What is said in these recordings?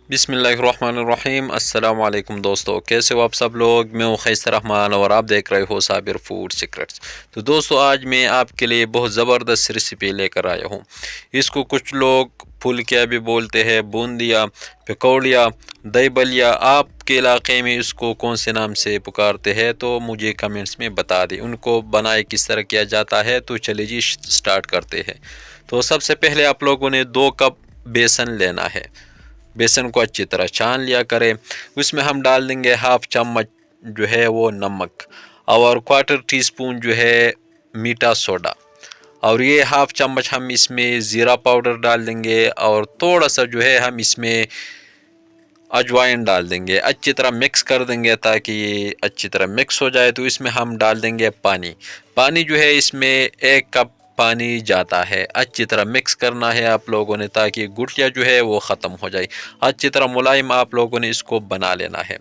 बिस्मिल्लाहिर्रहमानिर्रहीम। अस्सलाम वालेकुम दोस्तों, कैसे हो आप सब लोग। मैं हूं खैसर रहमान और आप देख रहे हो साबिर फूड सीक्रेट्स। तो दोस्तों, आज मैं आपके लिए बहुत ज़बरदस्त रेसिपी लेकर आया हूं। इसको कुछ लोग फुलकिया भी बोलते हैं, बूंदिया, पकौड़िया, दही बलिया। आपके इलाके में इसको कौन से नाम से पुकारते हैं तो मुझे कमेंट्स में बता दें। उनको बनाए किस तरह किया जाता है। तो चलिए जी स्टार्ट करते हैं। तो सबसे पहले आप लोगों ने 2 कप बेसन लेना है। बेसन को अच्छी तरह छान लिया करें। उसमें हम डाल देंगे हाफ चम्मच जो है वो नमक, और क्वार्टर टी स्पून जो है मीठा सोडा, और ये हाफ चम्मच हम इसमें ज़ीरा पाउडर डाल देंगे, और थोड़ा सा जो है हम इसमें अजवाइन डाल देंगे। अच्छी तरह मिक्स कर देंगे ताकि ये अच्छी तरह मिक्स हो जाए। तो इसमें हम डाल देंगे पानी। पानी जो है इसमें 1 कप पानी जाता है। अच्छी तरह मिक्स करना है आप लोगों ने ताकि गुठलियाँ जो है वो ख़त्म हो जाए। अच्छी तरह मुलायम आप लोगों ने इसको बना लेना है।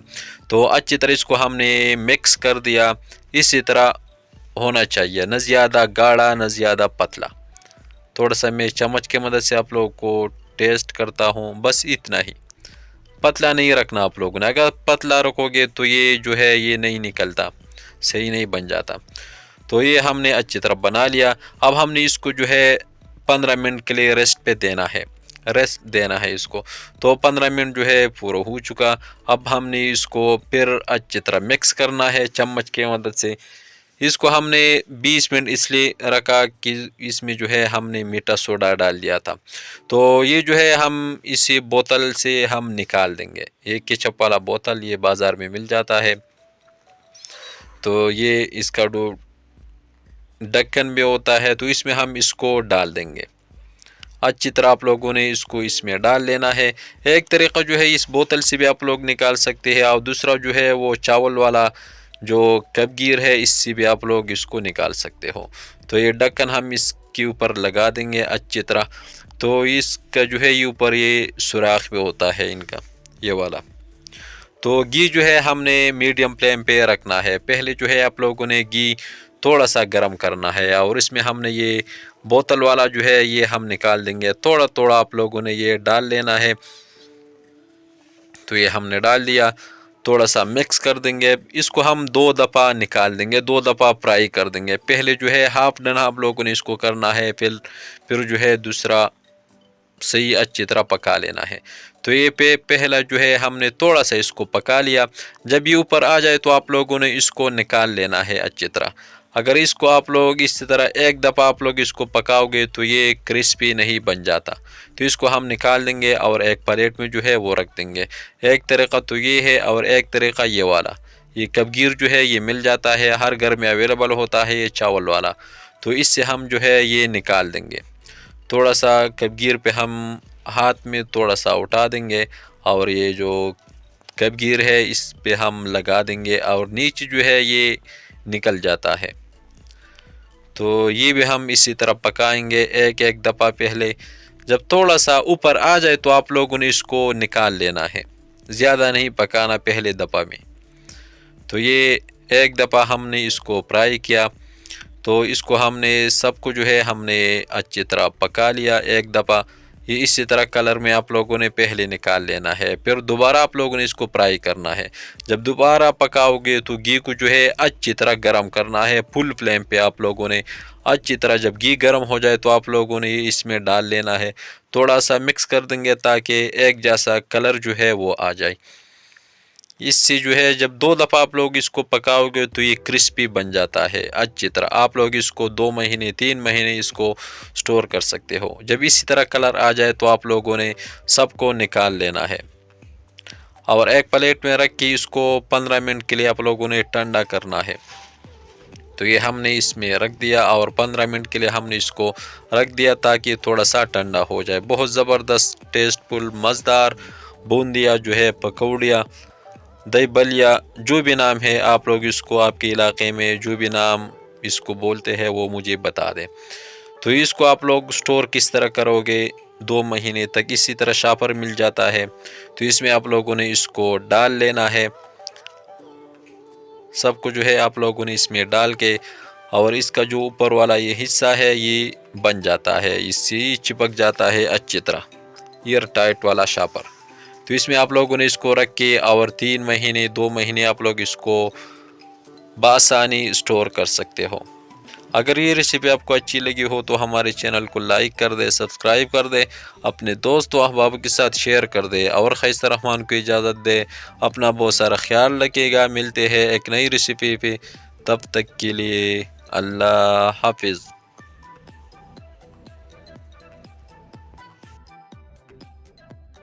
तो अच्छी तरह इसको हमने मिक्स कर दिया। इसी तरह होना चाहिए, न ज़्यादा गाढ़ा न ज़्यादा पतला। थोड़ा सा मैं चम्मच की मदद से आप लोगों को टेस्ट करता हूँ, बस इतना ही। पतला नहीं रखना आप लोगों ने। अगर पतला रखोगे तो ये जो है ये नहीं निकलता, सही नहीं बन जाता। तो ये हमने अच्छी तरह बना लिया। अब हमने इसको जो है 15 मिनट के लिए रेस्ट पे देना है, रेस्ट देना है इसको। तो 15 मिनट जो है पूरा हो चुका। अब हमने इसको फिर अच्छी तरह मिक्स करना है चम्मच की मदद से। इसको हमने 20 मिनट इसलिए रखा कि इसमें जो है हमने मीठा सोडा डाल दिया था। तो ये जो है हम इसी बोतल से हम निकाल देंगे। ये केचप वाला बोतल ये बाज़ार में मिल जाता है। तो ये इसका जो ढक्कन भी होता है, तो इसमें हम इसको डाल देंगे। अच्छी तरह आप लोगों ने इसको इसमें डाल लेना है। एक तरीका जो है इस बोतल से भी आप लोग निकाल सकते हैं, और दूसरा जो है वो चावल वाला जो कपगीर है, इससे भी आप लोग इसको निकाल सकते हो। तो ये ढक्कन हम इसके ऊपर लगा देंगे अच्छी तरह। तो इसका जो है ये ऊपर ये सुराख भी होता है इनका, ये वाला। तो घी जो है हमने मीडियम फ्लेम पे रखना है। पहले जो है आप लोगों ने घी थोड़ा सा गर्म करना है, और इसमें हमने ये बोतल वाला जो है ये हम निकाल देंगे। थोड़ा थोड़ा आप लोगों ने ये डाल लेना है। तो ये हमने डाल दिया, थोड़ा सा मिक्स कर देंगे। इसको हम 2 दफ़ा निकाल देंगे, 2 दफ़ा फ्राई कर देंगे। पहले जो है हाफ डन आप लोगों ने इसको करना है, फिर जो है दूसरा सही अच्छी तरह पका लेना है। तो ये पहला जो है हमने थोड़ा सा इसको पका लिया। जब ये ऊपर आ जाए तो आप लोगों ने इसको निकाल लेना है अच्छी तरह। अगर इसको आप लोग इसी तरह एक दफ़ा आप लोग इसको पकाओगे तो ये क्रिस्पी नहीं बन जाता। तो इसको हम निकाल देंगे और एक प्लेट में जो है वो रख देंगे। एक तरीका तो ये है, और एक तरीका ये वाला। ये कपगीर जो है ये मिल जाता है, हर घर में अवेलेबल होता है ये चावल वाला। तो इससे हम जो है ये निकाल देंगे। थोड़ा सा कपगीर पे हम हाथ में थोड़ा सा उठा देंगे, और ये जो कपगीर है इस पे हम लगा देंगे, और नीचे जो है ये निकल जाता है। तो ये भी हम इसी तरह पकाएंगे एक एक दफ़ा। पहले जब थोड़ा सा ऊपर आ जाए तो आप लोगों ने इसको निकाल लेना है, ज़्यादा नहीं पकाना पहले दफ़ा में। तो ये एक दफ़ा हमने इसको फ्राई किया। तो इसको हमने सबको जो है हमने अच्छी तरह पका लिया एक दफ़ा। ये इसी तरह कलर में आप लोगों ने पहले निकाल लेना है, फिर दोबारा आप लोगों ने इसको फ्राई करना है। जब दोबारा पकाओगे तो घी को जो है अच्छी तरह गर्म करना है, फुल फ्लेम पे आप लोगों ने अच्छी तरह। जब घी गर्म हो जाए तो आप लोगों ने इसमें डाल लेना है। थोड़ा सा मिक्स कर देंगे ताकि एक जैसा कलर जो है वो आ जाए। इससे जो है जब 2 दफ़ा आप लोग इसको पकाओगे तो ये क्रिस्पी बन जाता है अच्छी तरह। आप लोग इसको 2 महीने 3 महीने इसको स्टोर कर सकते हो। जब इसी तरह कलर आ जाए तो आप लोगों ने सबको निकाल लेना है, और एक प्लेट में रख के इसको 15 मिनट के लिए आप लोगों ने ठंडा करना है। तो ये हमने इसमें रख दिया, और 15 मिनट के लिए हमने इसको रख दिया ताकि थोड़ा सा ठंडा हो जाए। बहुत ज़बरदस्त टेस्टफुल मज़ेदार बूंदिया जो है, पकौड़िया, दही बलिया, जो भी नाम है आप लोग इसको आपके इलाके में जो भी नाम इसको बोलते हैं वो मुझे बता दें। तो इसको आप लोग स्टोर किस तरह करोगे 2 महीने तक, इसी तरह शापर मिल जाता है। तो इसमें आप लोगों ने इसको डाल लेना है, सबको जो है आप लोगों ने इसमें डाल के, और इसका जो ऊपर वाला ये हिस्सा है ये बन जाता है, इससे चिपक जाता है अच्छी तरह एयर टाइट वाला शापर। تو اس میں آپ لوگوں نے اس کو رکھ کے اور 3 مہینے 2 مہینے آپ لوگ اس کو بآسانی اسٹور کر سکتے ہو۔ اگر یہ ریسیپی آپ کو اچھی لگی ہو تو ہمارے چینل کو لائک کر دے، سبسکرائب کر دے، اپنے دوست و احباب کے ساتھ شیئر کر دے، اور خیسر رحمان کو اجازت دے۔ اپنا بہت سارا خیال رکھے گا، ملتے ہیں ایک نئی ریسیپی پہ، تب تک کے لیے اللہ حافظ۔